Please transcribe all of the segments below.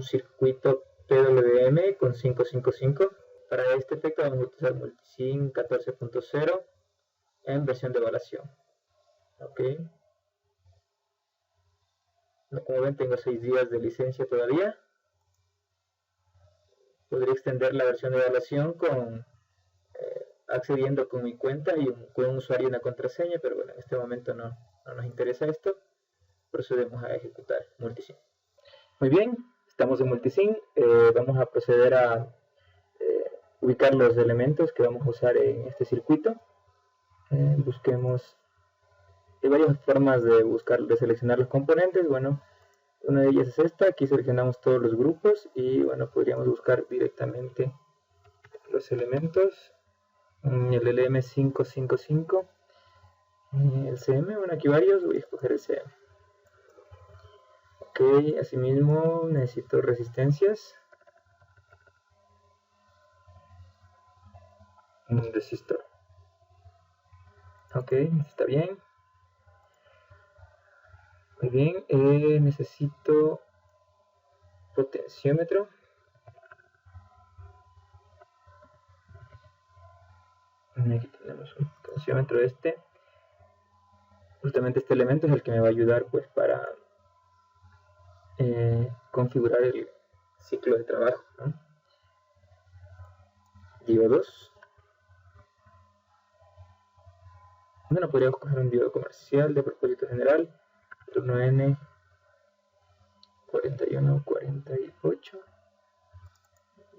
circuito PWM con 555. Para este efecto vamos a utilizar Multisim 14.0 en versión de evaluación. Ok. Como ven, tengo 6 días de licencia todavía. Podría extender la versión de evaluación accediendo con mi cuenta y con un usuario y una contraseña, pero bueno, en este momento no nos interesa esto. Procedemos a ejecutar Multisim. Muy bien, estamos en Multisim. Vamos a proceder a ubicar los elementos que vamos a usar en este circuito. Busquemos. Hay varias formas de seleccionar los componentes. Bueno, una de ellas es esta. Aquí seleccionamos todos los grupos y bueno, podríamos buscar directamente los elementos. El LM555, el CM, bueno, aquí varios. Voy a escoger el CM. Ok, asimismo necesito resistencias. Un resistor. Ok, está bien. Muy bien, necesito potenciómetro. Aquí tenemos un potenciómetro Justamente este elemento es el que me va a ayudar pues para configurar el ciclo de trabajo, ¿no? Diodos. Bueno, podríamos coger un diodo comercial de propósito general, turno N 4148,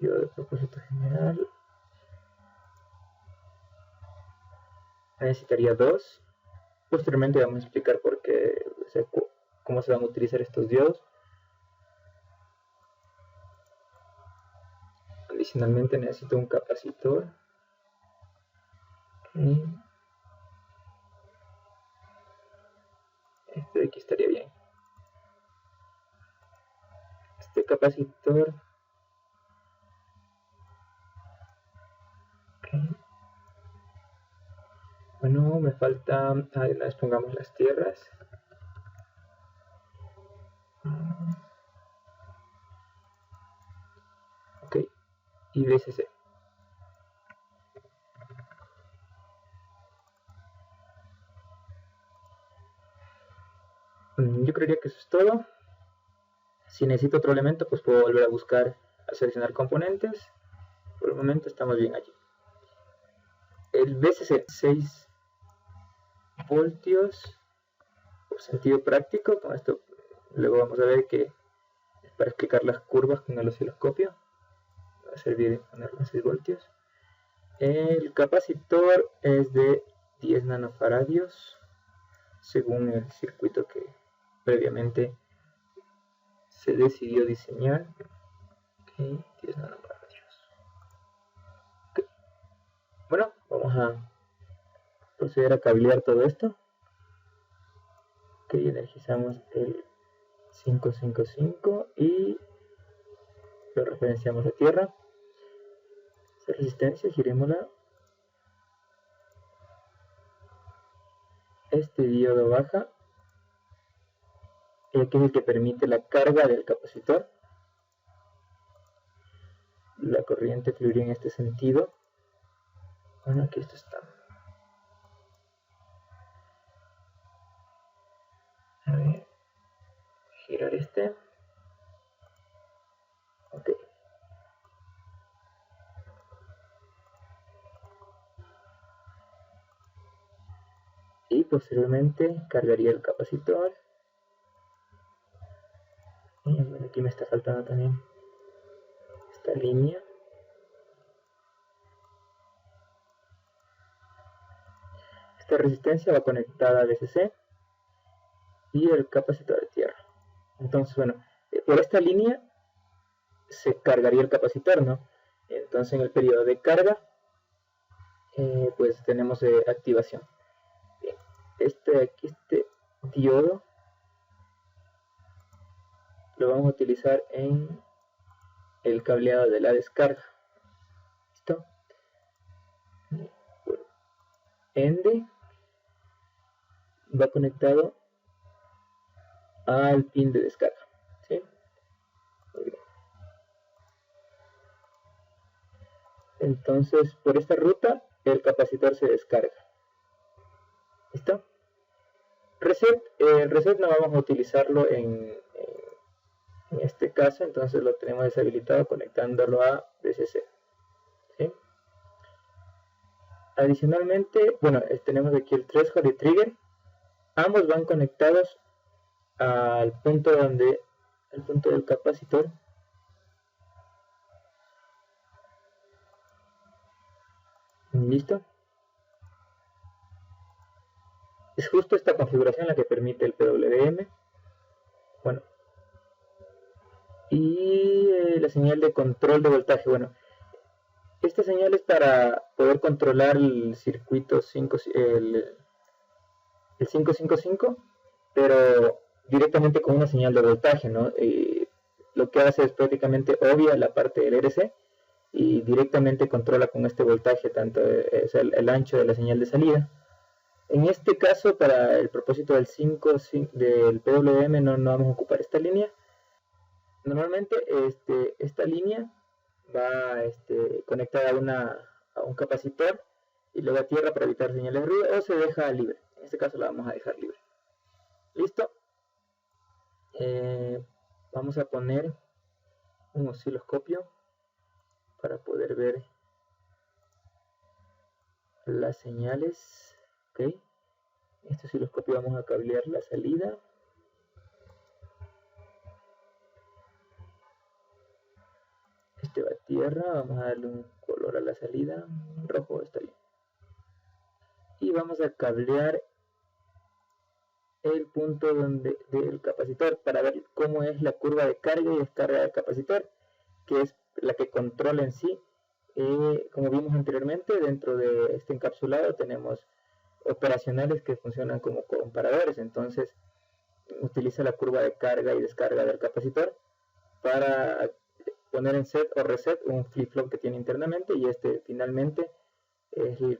diodo de propósito general. Necesitaría 2. Posteriormente vamos a explicar por qué, o sea, cómo se van a utilizar estos diodos. Adicionalmente necesito un capacitor. Okay. Este de aquí estaría bien. Este capacitor. Okay. Bueno, me falta. Además, pongamos las tierras. Ok, y VCC. Yo creería que eso es todo. Si necesito otro elemento, pues puedo volver a buscar, a seleccionar componentes. Por el momento estamos bien allí. El VCC 6 voltios por sentido práctico. Con esto luego vamos a ver que es para explicar las curvas con el osciloscopio. Va a servir ponerlo 6 voltios. El capacitor es de 10 nanofaradios según el circuito que previamente se decidió diseñar. Okay, 10 nanofaradios. Okay. Bueno, vamos a proceder a cablear todo esto. Ok, energizamos el 555 y lo referenciamos a tierra. Esa resistencia, girémosla. Este diodo baja, que es el que permite la carga del capacitor. La corriente fluiría en este sentido. Bueno, aquí esto está. A ver, girar este. Ok. Y posteriormente cargaría el capacitor. Y bueno, aquí me está faltando también esta línea. Esta resistencia va conectada a VCC y el capacitor de tierra. Entonces, bueno, por esta línea se cargaría el capacitor, ¿no? Entonces, en el periodo de carga, pues tenemos activación. Bien, este diodo lo vamos a utilizar en el cableado de la descarga. ¿Listo? Ende va conectado al pin de descarga, ¿sí? Muy bien. Entonces, por esta ruta, el capacitor se descarga. ¿Listo? Reset, el reset no vamos a utilizarlo en este caso, entonces lo tenemos deshabilitado conectándolo a VCC. ¿Sí? Adicionalmente, bueno, tenemos aquí el threshold y trigger. Ambos van conectados al punto del capacitor. ¿Listo? Es justo esta configuración la que permite el PWM. Bueno, y la señal de control de voltaje. Bueno, esta señal es para poder controlar el circuito 5, el 555, pero directamente con una señal de voltaje, ¿no? Lo que hace es prácticamente obvia la parte del RC y directamente controla con este voltaje tanto el ancho de la señal de salida. En este caso, para el propósito del del PWM no vamos a ocupar esta línea. Normalmente esta línea va conectada a un capacitor y luego a tierra para evitar señales de ruido, o se deja libre. En este caso la vamos a dejar libre. ¿Listo? Vamos a poner un osciloscopio para poder ver las señales. ¿Ok? Este osciloscopio vamos a cablear la salida. Este va a tierra, vamos a darle un color a la salida, rojo está bien. Y vamos a cablear el punto del capacitor para ver cómo es la curva de carga y descarga del capacitor, que es la que controla en sí. Como vimos anteriormente, dentro de este encapsulado tenemos operacionales que funcionan como comparadores, entonces utiliza la curva de carga y descarga del capacitor para poner en set o reset un flip-flop que tiene internamente, y finalmente es el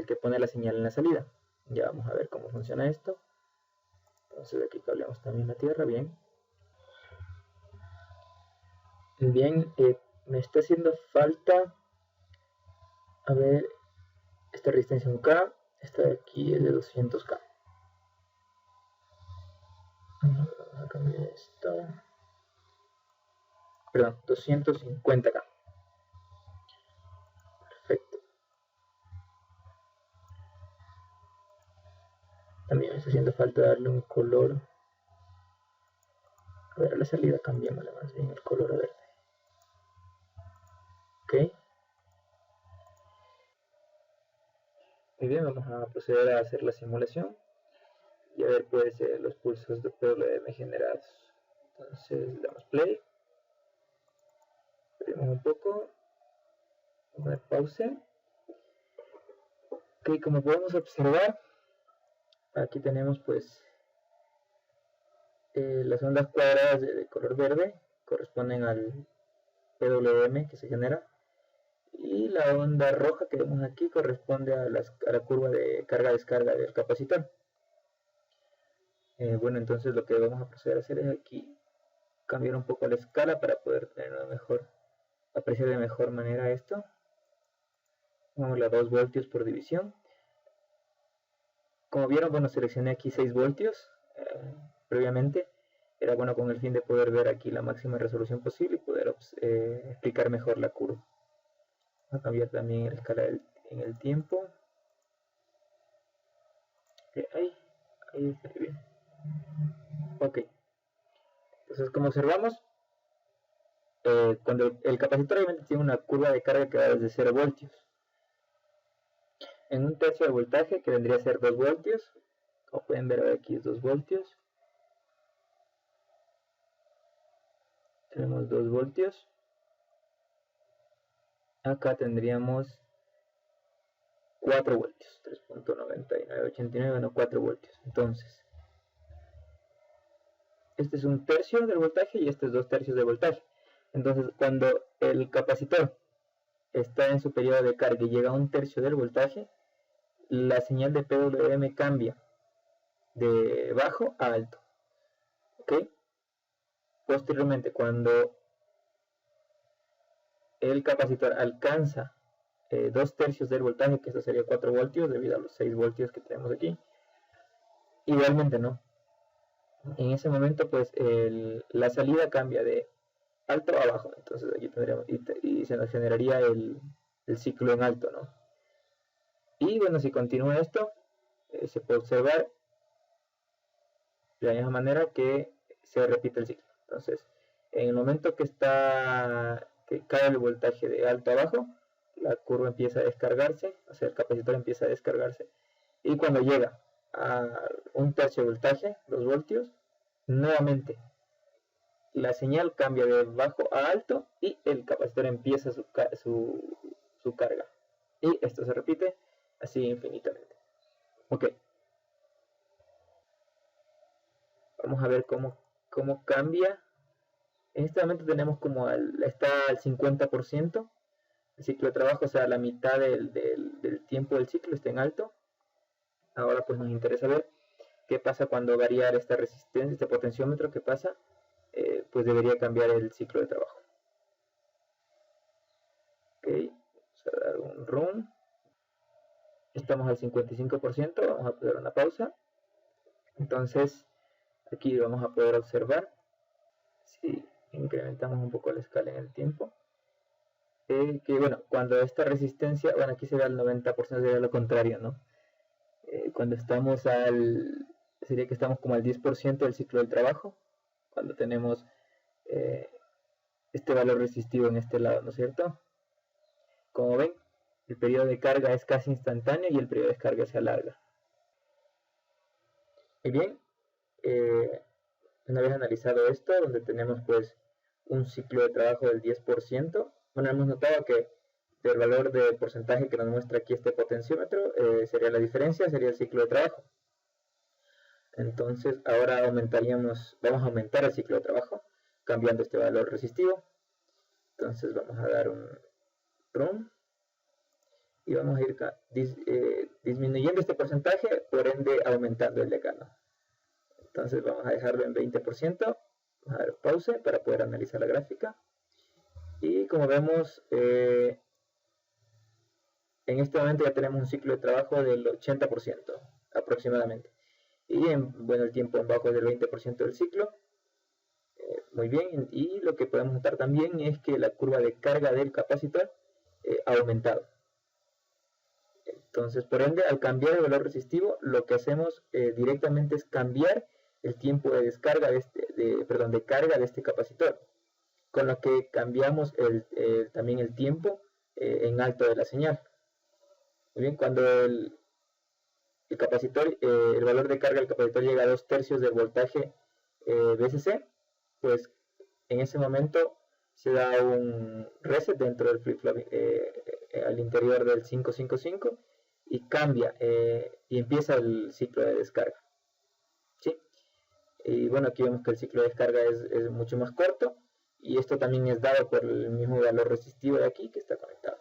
que pone la señal en la salida. Ya vamos a ver cómo funciona esto. Entonces aquí cableamos también la tierra, bien. Bien, me está haciendo falta, a ver, esta resistencia 1K, esta de aquí es de 200K. Vamos a cambiar esto. Perdón, 250K. Perfecto. También me está haciendo falta darle un color. A ver, a la salida cambiémosle más bien el color a verde. Ok. Muy bien, vamos a proceder a hacer la simulación y a ver pues los pulsos de PWM generados. Entonces le damos play. Esperemos un poco. Vamos a dar pausa. Ok, como podemos observar, aquí tenemos pues las ondas cuadradas de color verde corresponden al PWM que se genera, y la onda roja que vemos aquí corresponde a la curva de carga-descarga del capacitor. Bueno, entonces lo que vamos a proceder a hacer es aquí cambiar un poco la escala para poder tener apreciar de mejor manera esto. Vamos a 2 voltios por división. Como vieron, bueno, seleccioné aquí 6 voltios previamente. Era bueno con el fin de poder ver aquí la máxima resolución posible y poder explicar mejor la curva. Vamos a cambiar también la escala en el tiempo. Ahí está bien. Ok. Entonces, como observamos, cuando el capacitor obviamente tiene una curva de carga que va desde 0 voltios. En un tercio de voltaje, que vendría a ser 2 voltios, como pueden ver aquí es 2 voltios. Tenemos 2 voltios. Acá tendríamos 4 voltios, 3.9989, no 4 voltios. Entonces, este es un tercio del voltaje y este es 2 tercios de voltaje. Entonces, cuando el capacitor está en su periodo de carga y llega a un tercio del voltaje, la señal de PWM cambia de bajo a alto. ¿Ok? Posteriormente, cuando el capacitor alcanza 2/3 del voltaje, que esto sería 4 voltios debido a los 6 voltios que tenemos aquí. Igualmente, ¿no? En ese momento, pues la salida cambia de alto a bajo. Entonces aquí tendríamos, y se nos generaría el ciclo en alto, ¿no? Y bueno, si continúa esto, se puede observar de la misma manera que se repite el ciclo. Entonces, en el momento que cae el voltaje de alto a bajo, la curva empieza a descargarse, o sea, el capacitor empieza a descargarse, y cuando llega a 1/3 de voltaje, 2 voltios, nuevamente la señal cambia de bajo a alto y el capacitor empieza su carga. Y esto se repite así infinitamente. Ok. Vamos a ver cómo cambia. En este momento tenemos como está al 50%. El ciclo de trabajo, o sea, la mitad del tiempo del ciclo está en alto. Ahora pues nos interesa ver qué pasa cuando variar esta resistencia, este potenciómetro, qué pasa. Pues debería cambiar el ciclo de trabajo. Ok, vamos a dar un run. Estamos al 55%, vamos a poner una pausa. Entonces, aquí vamos a poder observar, si incrementamos un poco la escala en el tiempo, que bueno, cuando esta resistencia, bueno, aquí se ve al 90%, sería lo contrario, ¿no? Cuando estamos sería que estamos como al 10% del ciclo del trabajo, cuando tenemos este valor resistivo en este lado, ¿no es cierto? Como ven, el periodo de carga es casi instantáneo y el periodo de descarga se alarga. Muy bien, una vez analizado esto, donde tenemos pues un ciclo de trabajo del 10%, bueno, hemos notado que del valor de porcentaje que nos muestra aquí este potenciómetro, sería la diferencia, sería el ciclo de trabajo. Entonces ahora vamos a aumentar el ciclo de trabajo, cambiando este valor resistivo. Entonces vamos a dar un run y vamos a ir disminuyendo este porcentaje, por ende aumentando el decano. Entonces vamos a dejarlo en 20%, vamos a dar pause para poder analizar la gráfica. Y como vemos, en este momento ya tenemos un ciclo de trabajo del 80% aproximadamente. Y bueno, el tiempo en bajo es del 20% del ciclo. Muy bien, y lo que podemos notar también es que la curva de carga del capacitor ha aumentado. Entonces, por ende, al cambiar el valor resistivo, lo que hacemos directamente es cambiar el tiempo de descarga de carga de este capacitor, con lo que cambiamos también el tiempo en alto de la señal. Muy bien, cuando el valor de carga del capacitor llega a 2/3 del voltaje VCC, pues en ese momento se da un reset dentro del flip-flop al interior del 555 y cambia y empieza el ciclo de descarga. ¿Sí? Y bueno, aquí vemos que el ciclo de descarga es mucho más corto, y esto también es dado por el mismo valor resistivo de aquí que está conectado.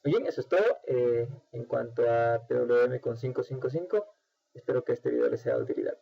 Muy bien, eso es todo en cuanto a PWM con 555. Espero que este video les sea de utilidad.